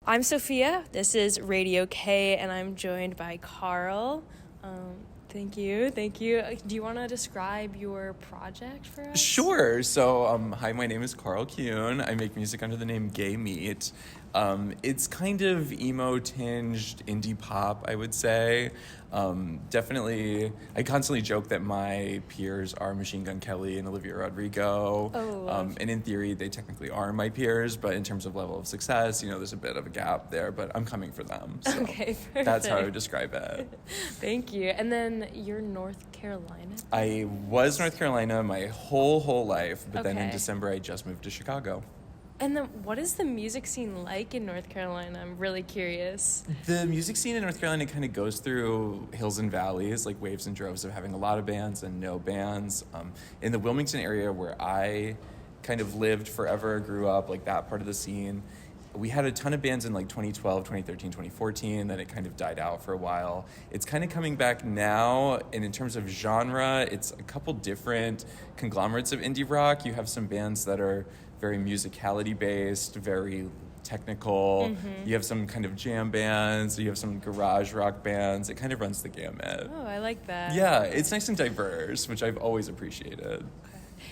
I'm Sophia. This is Radio K, and I'm joined by Carl. Thank you. Do you want to describe your project for us? Sure. So, hi, my name is Carl Kuhn. I make music under the name Gay Meat. It's kind of emo-tinged indie pop, I would say. Definitely, I constantly joke that my peers are Machine Gun Kelly and Olivia Rodrigo. And in theory, they technically are my peers, but in terms of level of success, there's a bit of a gap there, but I'm coming for them. So okay, perfect. That's how I would describe it. Thank you. And then you're North Carolina? I was North Carolina my whole life, but then in December, I just moved to Chicago. And then what is the music scene like in North Carolina? I'm really curious. The music scene in North Carolina kind of goes through hills and valleys, like waves and droves of having a lot of bands and no bands. In the Wilmington area where I kind of lived forever, grew up, like that part of the scene, we had a ton of bands in like 2012, 2013, 2014, then it kind of died out for a while. It's kind of coming back now, and in terms of genre, it's a couple different conglomerates of indie rock. You have some bands that are very musicality based, very technical. Mm-hmm. You have some kind of jam bands, you have some garage rock bands. It kind of runs the gamut. Oh, I like that. Yeah, it's nice and diverse, which I've always appreciated.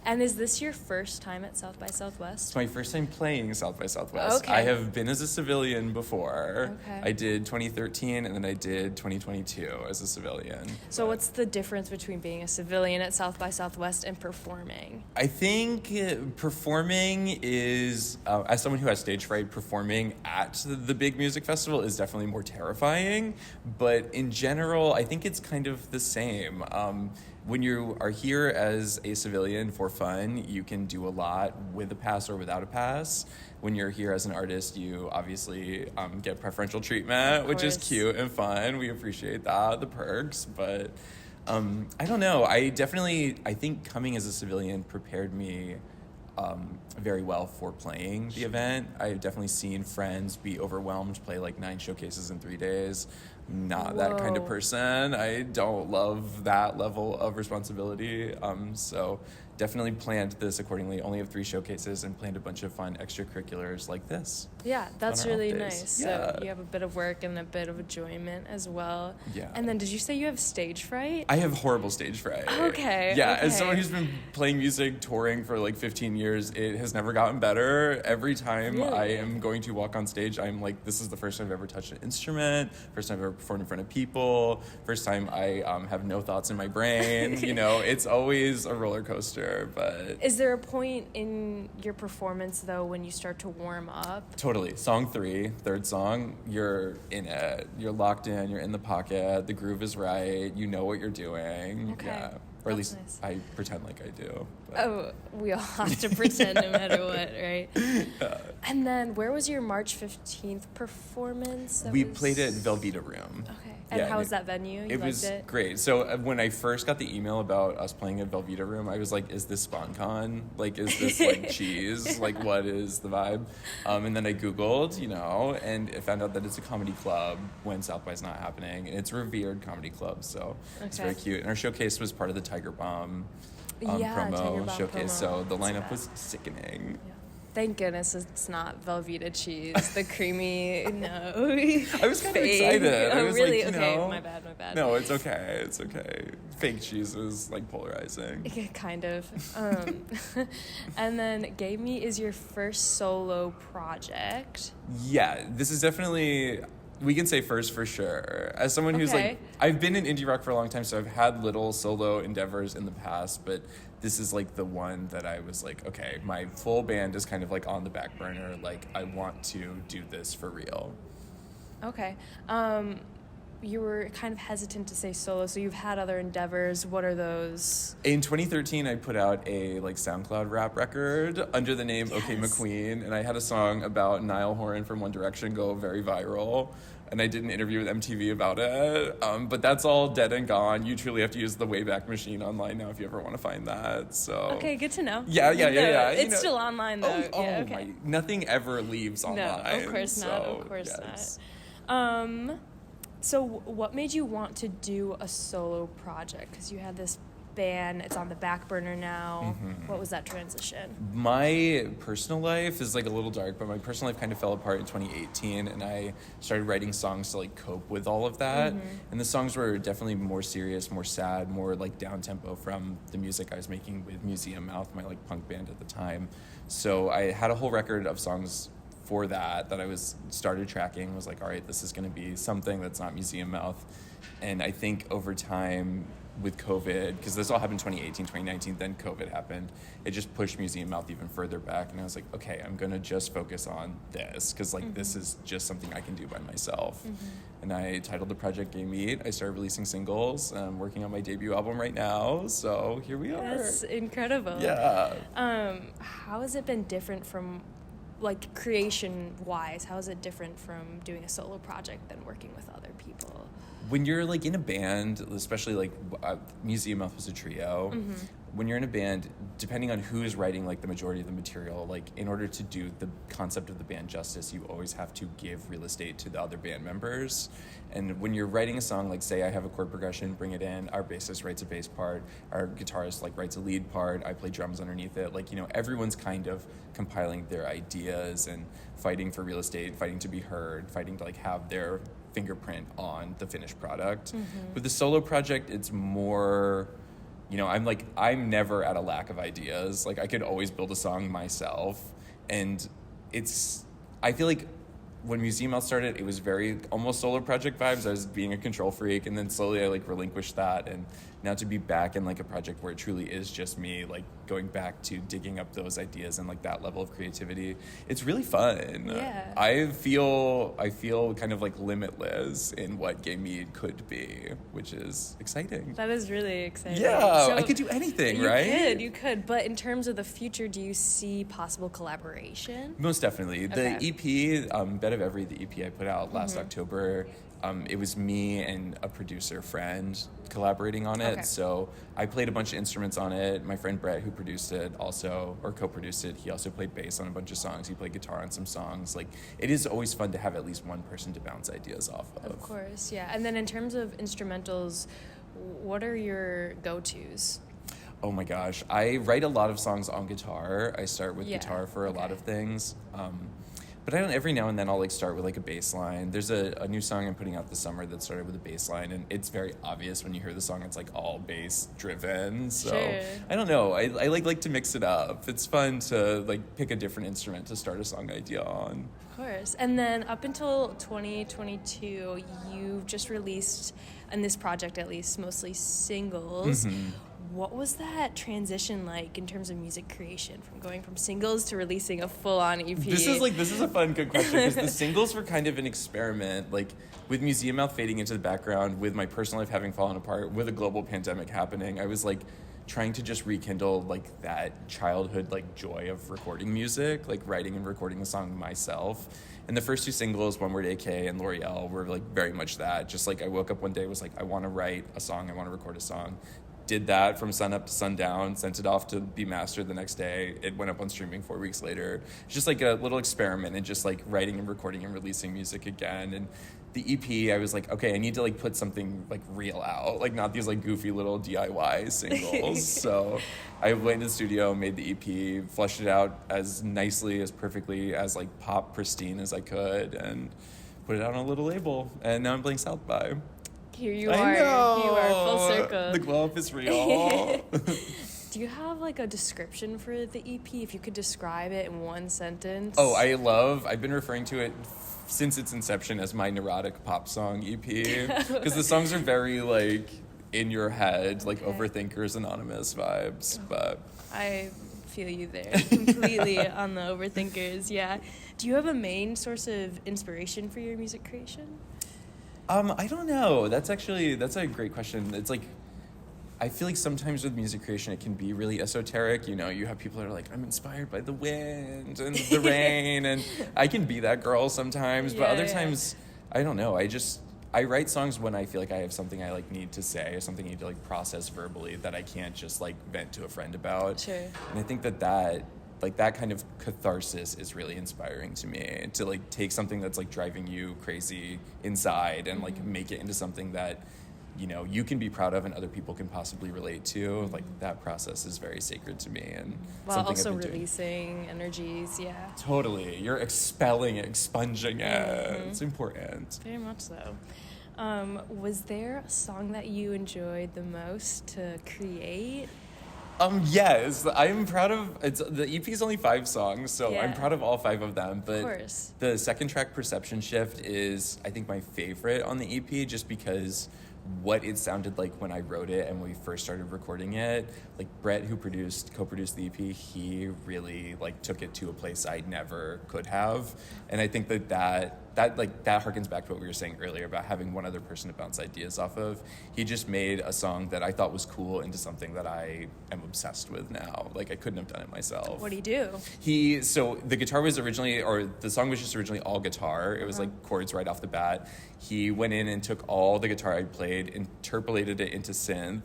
And is this your first time at South by Southwest? It's my first time playing South by Southwest. Okay. I have been as a civilian before. Okay. I did 2013 and then I did 2022 as a civilian. So what's the difference between being a civilian at South by Southwest and performing? I think performing is, as someone who has stage fright, performing at the big music festival is definitely more terrifying. But in general, I think it's kind of the same. When you are here as a civilian for fun, you can do a lot with a pass or without a pass. When you're here as an artist, you obviously get preferential treatment, which is cute and fun. We appreciate that, the perks. But I don't know. I think coming as a civilian prepared me very well for playing the event. I've definitely seen friends be overwhelmed, play like 9 showcases in 3 days. Not that kind of person. I don't love that level of responsibility. So definitely planned this accordingly. Only have 3 showcases and planned a bunch of fun extracurriculars like this. Yeah, that's really nice. Yeah. So you have a bit of work and a bit of enjoyment as well. Yeah. And then did you say you have stage fright? I have horrible stage fright. Okay. Yeah, okay. As someone who's been playing music, touring for like 15 years, it has never gotten better. Every time I am going to walk on stage, I'm like, this is the first time I've ever touched an instrument, first time I've ever performed in front of people, first time I have no thoughts in my brain. It's always a roller coaster. But is there a point in your performance though when you start to warm up? Totally. Song 3, third song, you're in it. You're locked in. You're in the pocket. The groove is right. You know what you're doing. Okay. Yeah. Or at least nice. I pretend like I do. But. Oh, we all have to pretend no matter what, right? Yeah. And then where was your March 15th performance? We played at Velveeta Room. Okay. And how was that venue? You it was great. So when I first got the email about us playing at Velveeta Room, I was like, is this SponCon? Like, is this like cheese? Like, what is the vibe? And then I Googled, and I found out that it's a comedy club when South by's not happening. And it's a revered comedy club, so it's very cute. And our showcase was part of the Tiger Bomb promo showcase, so the lineup was sickening. Yeah. Thank goodness it's not Velveeta cheese, the creamy, no. I was kind of excited. Oh, I was really? like, Okay, my bad. No, it's okay. It's okay. Fake cheese is like polarizing. Yeah, kind of. And then Gay Meat is your first solo project. Yeah, this is definitely... We can say first for sure. As someone who's like, I've been in indie rock for a long time, so I've had little solo endeavors in the past, but this is like the one that I was like, okay, my full band is kind of like on the back burner. Like, I want to do this for real. Okay. You were kind of hesitant to say solo, so you've had other endeavors. What are those? In 2013, I put out a SoundCloud rap record under the name OK McQueen, and I had a song about Niall Horan from One Direction go very viral, and I did an interview with MTV about it. But that's all dead and gone. You truly have to use the Wayback Machine online now if you ever want to find that. So okay, good to know. Yeah. It's still online though. Nothing ever leaves online. No, of course not. Of course not. So what made you want to do a solo project? Because you had this band. It's on the back burner now. What was that transition? My personal life is like a little dark, but my personal life kind of fell apart in 2018, and I started writing songs to like cope with all of that. And the songs were definitely more serious, more sad, more like down tempo from the music I was making with Museum Mouth, my like punk band at the time. So I had a whole record of songs for that I started tracking, was like, all right, this is going to be something that's not Museum Mouth. And I think over time with COVID, because this all happened 2018, 2019, then COVID happened, it just pushed Museum Mouth even further back. And I was like, okay, I'm going to just focus on this, because like this is just something I can do by myself. And I titled the project Gay Meat. I started releasing singles. I'm working on my debut album right now, so here we are. That's incredible. Yeah. How has it been different from, like, creation-wise? How is it different from doing a solo project than working with other people? When you're like in a band, especially like Museum Mouth was a trio, when you're in a band, depending on who is writing like the majority of the material, like in order to do the concept of the band justice, you always have to give real estate to the other band members. And when you're writing a song, like say I have a chord progression, bring it in, our bassist writes a bass part, our guitarist like writes a lead part, I play drums underneath it. Like, you know, everyone's kind of compiling their ideas and fighting for real estate, fighting to be heard, fighting to like have their fingerprint on the finished product. With the solo project, it's more, you know, I'm never at a lack of ideas. Like I could always build a song myself. And I feel like when Museum Mouth started, it was very almost solo project vibes. I was being a control freak, and then slowly I like relinquished that, and now to be back in like a project where it truly is just me, like going back to digging up those ideas and like that level of creativity, it's really fun. Yeah. I feel kind of like limitless in what Gay Mead could be, which is exciting. That is really exciting. Yeah, So I could do anything, right? You could. But in terms of the future, do you see possible collaboration? Most definitely. Okay. The EP, Bed of Every, the EP I put out last October, it was me and a producer friend collaborating on it. Okay. So I played a bunch of instruments on it. My friend Brett, who produced it also, or co-produced it, he also played bass on a bunch of songs. He played guitar on some songs. Like, it is always fun to have at least one person to bounce ideas off of. Of course, yeah. And then in terms of instrumentals, what are your go-tos? Oh my gosh. I write a lot of songs on guitar. I start with guitar for a lot of things. But every now and then I'll like start with like a bass line. There's a new song I'm putting out this summer that started with a bass line, and it's very obvious when you hear the song, it's like all bass driven. So Sure. I don't know. I like to mix it up. It's fun to like pick a different instrument to start a song idea on. Of course. And then up until 2022, you've just released, in this project at least, mostly singles. What was that transition like in terms of music creation, from going from singles to releasing a full-on EP? This is a fun, good question, because the singles were kind of an experiment, like with Museum Mouth fading into the background, with my personal life having fallen apart, with a global pandemic happening. I was like trying to just rekindle like that childhood like joy of recording music, like writing and recording the song myself. And the first two singles, One Word AK and L'Oreal, were like very much that. Just like I woke up one day, was like, I want to write a song, I want to record a song. Did that from sun up to sundown, sent it off to be mastered the next day. It went up on streaming 4 weeks later. It's just like a little experiment in just like writing and recording and releasing music again. And the EP, I was like, okay, I need to like put something like real out, like not these like goofy little DIY singles. So I went to the studio, made the EP, fleshed it out as nicely, as perfectly, as like pop pristine as I could, and put it out on a little label. And now I'm playing South by. Here you I are. know. You are full circle. The glow up is real. Do you have like a description for the EP? If you could describe it in one sentence. Oh, I've been referring to it since its inception as my neurotic pop song EP, because the songs are very like in your head, like Overthinkers Anonymous vibes. But I feel you there completely on the Overthinkers. Yeah. Do you have a main source of inspiration for your music creation? I don't know. That's a great question. It's like, I feel like sometimes with music creation, it can be really esoteric. You know, you have people that are like, I'm inspired by the wind and the rain, and I can be that girl sometimes, but other times, I don't know. I write songs when I feel like I have something I like need to say, or something I need to like process verbally that I can't just like vent to a friend about. Sure. And I think that kind of catharsis is really inspiring to me, to like take something that's like driving you crazy inside and like make it into something that you can be proud of and other people can possibly relate to. Like, that process is very sacred to me, and While something also I've been doing. releasing energies, yeah. Totally. You're expelling it, expunging it. It's important. Very much so. Was there a song that you enjoyed the most to create? Yes, I'm proud of the EP is only 5 songs, so Yeah. I'm proud of all 5 of them. But Course. the second track, Perception Shift, is I think my favorite on the EP, just because what it sounded like when I wrote it and when we first started recording it. Like, Brett, who co-produced the EP, he really like took it to a place I never could have, and I think that harkens back to what we were saying earlier about having one other person to bounce ideas off of. He just made a song that I thought was cool into something that I am obsessed with now. Like, I couldn't have done it myself. What do you do? So the guitar was originally, or the song was just originally all guitar. It was like chords right off the bat. He went in and took all the guitar I played, interpolated it into synth,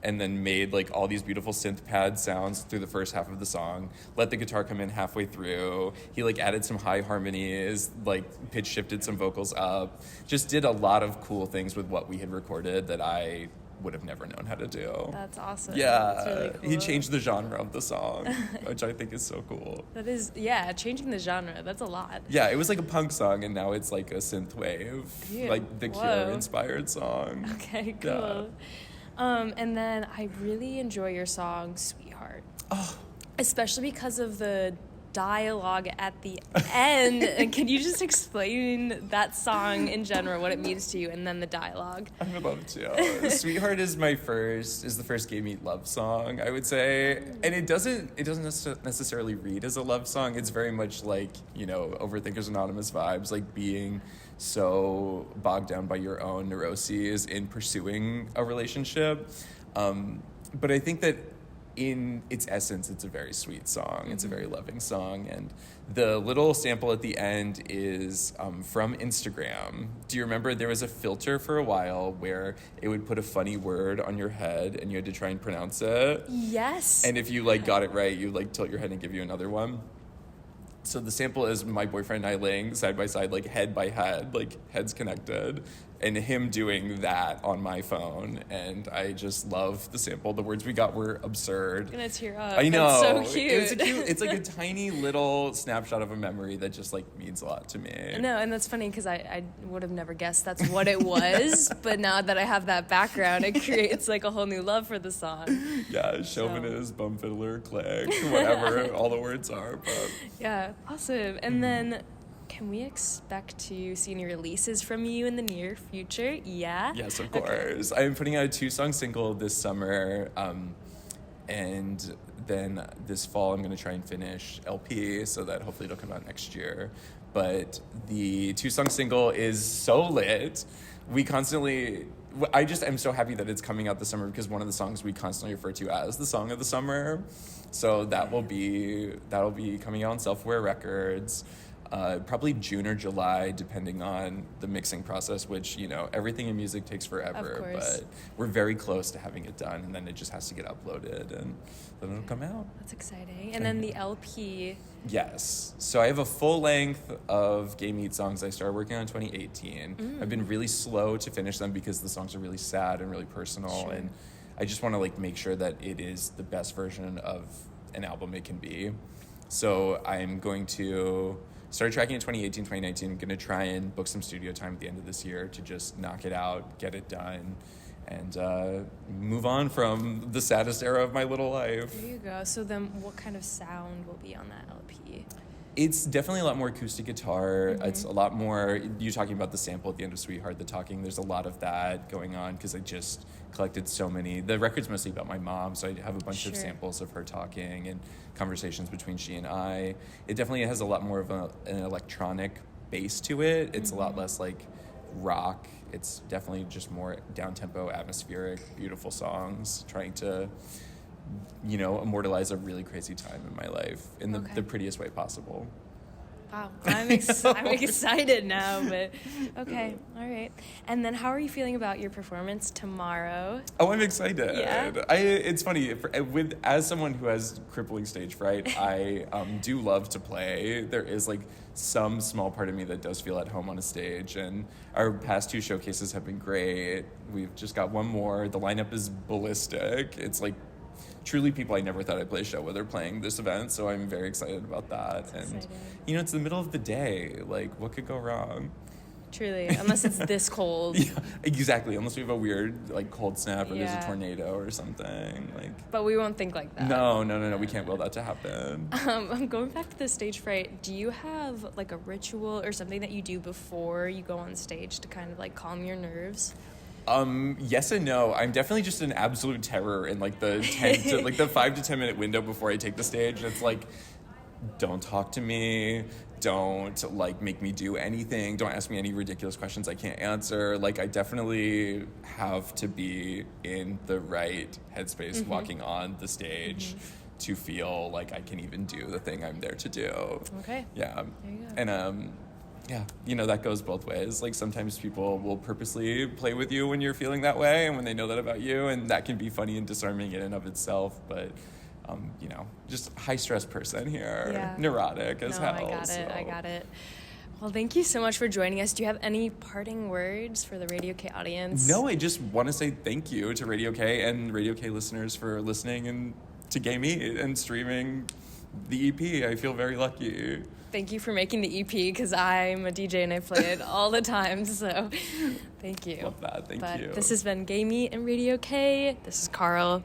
and then made like all these beautiful synth pad sounds through the first half of the song. Let the guitar come in halfway through. He like added some high harmonies, like pitch shifted some vocals up. Just did a lot of cool things with what we had recorded that I would have never known how to do. That's awesome. Yeah, That's really cool. he changed the genre of the song, which I think is so cool. That is, yeah, changing the genre. That's a lot. Yeah, it was like a punk song, and now it's like a synth wave, Ew, like the whoa. Cure inspired song. Okay, cool. Yeah. And then I really enjoy your song, Sweetheart. Oh. Especially because of the dialogue at the end. And can you just explain that song in general, what it means to you, and then the dialogue? I would love to. Sweetheart is the first gay meet love song, I would say. And it doesn't necessarily read as a love song. It's very much like, Overthinkers Anonymous vibes, like being so bogged down by your own neuroses in pursuing a relationship. But I think that in its essence, it's a very sweet song. It's a very loving song. And the little sample at the end is from Instagram. Do you remember there was a filter for a while where it would put a funny word on your head and you had to try and pronounce it? Yes. And if you got it right, you tilt your head and give you another one. So the sample is my boyfriend and I laying side by side, like head by head, like heads connected, and him doing that on my phone. And I just love the sample. The words we got were absurd. I'm gonna tear up. I know. That's so cute. It's like a tiny little snapshot of a memory that just like means a lot to me. No, and that's funny because I would have never guessed that's what it was. But now that I have that background, it creates like a whole new love for the song. Yeah, chauvinist, bum fiddler, click, whatever all the words are. But yeah, awesome. And then, can we expect to see any releases from you in the near future? Yeah? Yes, of course. I'm putting out a 2-song single this summer, and then this fall I'm going to try and finish LP so that hopefully it'll come out next year. But the 2-song single is so lit. I just am so happy that it's coming out this summer because one of the songs we constantly refer to as the song of the summer. So that'll be coming out on Self-Aware Records. Probably June or July, depending on the mixing process, which, everything in music takes forever. But we're very close to having it done, and then it just has to get uploaded, and then it'll come out. That's exciting. And then the LP. Yes. So I have a full length of Gay Meat songs I started working on in 2018. I've been really slow to finish them because the songs are really sad and really personal, and I just want to make sure that it is the best version of an album it can be. So I'm going to started tracking in 2018, 2019. I'm going to try and book some studio time at the end of this year to just knock it out, get it done, and move on from the saddest era of my little life. There you go. So then what kind of sound will be on that LP? It's definitely a lot more acoustic guitar. It's a lot more, you talking about the sample at the end of Sweetheart, the talking, there's a lot of that going on because I just collected so many. The record's mostly about my mom, so I have a bunch of samples of her talking and conversations between she and I. It definitely has a lot more of an electronic base to it. It's a lot less like rock. It's definitely just more down-tempo, atmospheric, beautiful songs, trying to immortalize a really crazy time in my life in the prettiest way possible. Wow, I'm excited now, but okay, all right. And then how are you feeling about your performance tomorrow? Oh, I'm excited. Yeah? It's funny, as someone who has crippling stage fright, I do love to play. There is like some small part of me that does feel at home on a stage, and our past 2 showcases have been great. We've just got one more. The lineup is ballistic. It's like truly people I never thought I'd play a show with are playing this event, so I'm very excited about that. That's and exciting. you know, it's the middle of the day. Like, what could go wrong? Truly, unless it's this cold. Yeah, exactly. Unless we have a weird like cold snap or there's Yeah. a tornado or something. Like, But we won't think like that. no, we can't will that to happen. I'm going back to the stage fright. Do you have like a ritual or something that you do before you go on stage to kind of like calm your nerves? Yes and no. I'm definitely just an absolute terror in like the 5 to 10 minute window before I take the stage. It's like, don't talk to me. Don't like make me do anything. Don't ask me any ridiculous questions I can't answer. Like, I definitely have to be in the right headspace walking on the stage to feel like I can even do the thing I'm there to do. Okay. Yeah. There you go. And yeah, you know, that goes both ways. Like, sometimes people will purposely play with you when you're feeling that way and when they know that about you, and that can be funny and disarming in and of itself. But, you know, just high-stress person here. Yeah. Neurotic as hell. I got it. Well, thank you so much for joining us. Do you have any parting words for the Radio K audience? No, I just want to say thank you to Radio K and Radio K listeners for listening and to Gay Meat and streaming the EP. I feel very lucky. Thank you for making the EP, because I'm a DJ and I play it all the time, so thank you. Love that. Thank you. This has been Gay Meat and Radio K. This is Carl.